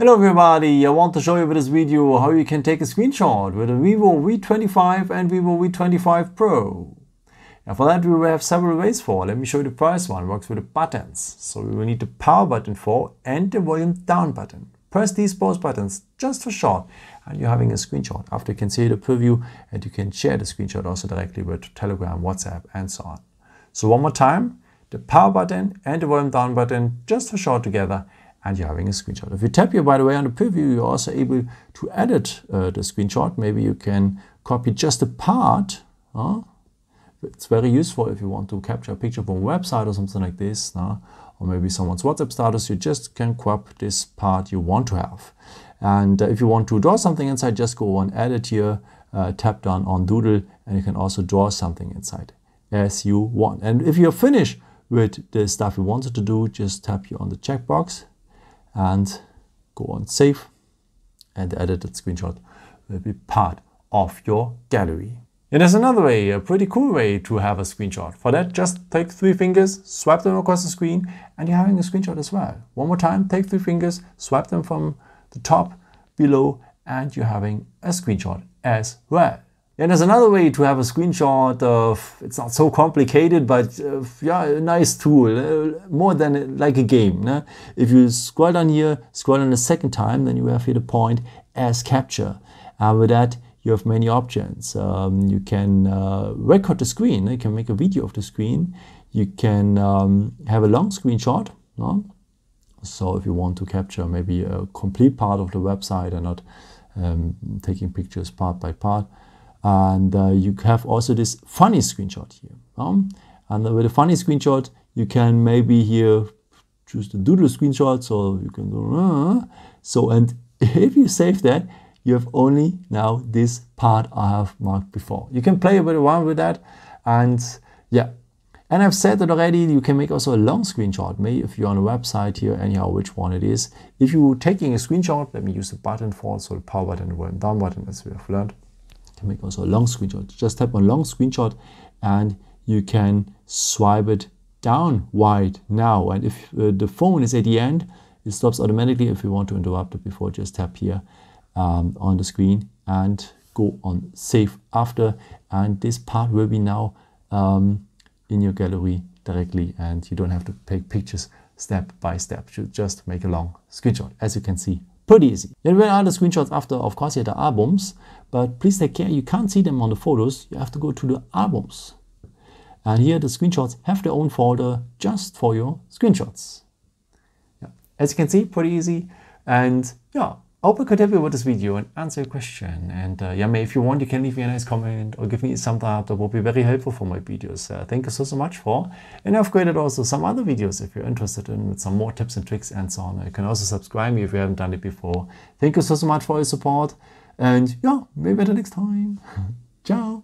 Hello everybody, I want to show you with this video how you can take a screenshot with a Vivo V25 and Vivo V25 Pro. And for that we will have several ways for. Let me show you the first one. It works with the buttons. So we will need the power button for and the volume down button. Press these both buttons just for short and you're having a screenshot. After you can see the preview and you can share the screenshot also directly with Telegram, WhatsApp and so on. So one more time, the power button and the volume down button just for short together. And you're having a screenshot. If you tap here, by the way, on the preview, you're also able to edit the screenshot. Maybe you can copy just a part. It's very useful if you want to capture a picture from a website or something like this, or maybe someone's WhatsApp status. You just can crop this part you want to have. And if you want to draw something inside, just go on Edit here, tap down on Doodle, and you can also draw something inside as you want. And if you're finished with the stuff you wanted to do, just tap here on the checkbox and go on Save, and the edited screenshot will be part of your gallery. And there's another way, a pretty cool way to have a screenshot. For that, just take 3 fingers, swipe them across the screen, and you're having a screenshot as well. One more time, take 3 fingers, swipe them from the top, below, and you're having a screenshot as well. And there's another way to have a screenshot of, it's not so complicated, but yeah, a nice tool, more than like a game. If you scroll down here, scroll down a second time, then you have here the point as capture. And with that, you have many options. You can record the screen, you can make a video of the screen. You can have a long screenshot. So if you want to capture maybe a complete part of the website and not taking pictures part by part. And you have also this funny screenshot here. And with a funny screenshot, you can maybe here choose the doodle screenshot, so you can go, and if you save that, you have only now this part I have marked before. You can play a bit around with that, and yeah. And I've said that already, you can make also a long screenshot, maybe if you're on a website here, anyhow, which one it is. If you're taking a screenshot, let me use the button for, so the power button and the volume down button, as we have learned. Make also a long screenshot. Just tap on long screenshot and you can swipe it down wide now. And if the phone is at the end, it stops automatically. If you want to interrupt it before, just tap here on the screen and go on Save after. And this part will be now in your gallery directly, and you don't have to take pictures step by step. You just make a long screenshot, as you can see. Pretty easy. Then there are the screenshots after, of course, here the albums, but please take care, you can't see them on the photos, you have to go to the albums. And here the screenshots have their own folder just for your screenshots. Yeah. As you can see, pretty easy. And yeah, I hope I could help you with this video and answer your question. And yeah, if you want, you can leave me a nice comment or give me a thumbs up. That would be very helpful for my videos. Thank you so much for. And I've created also some other videos if you're interested in, with some more tips and tricks and so on. You can also subscribe me if you haven't done it before. Thank you so much for your support. And yeah, maybe until next time. Ciao.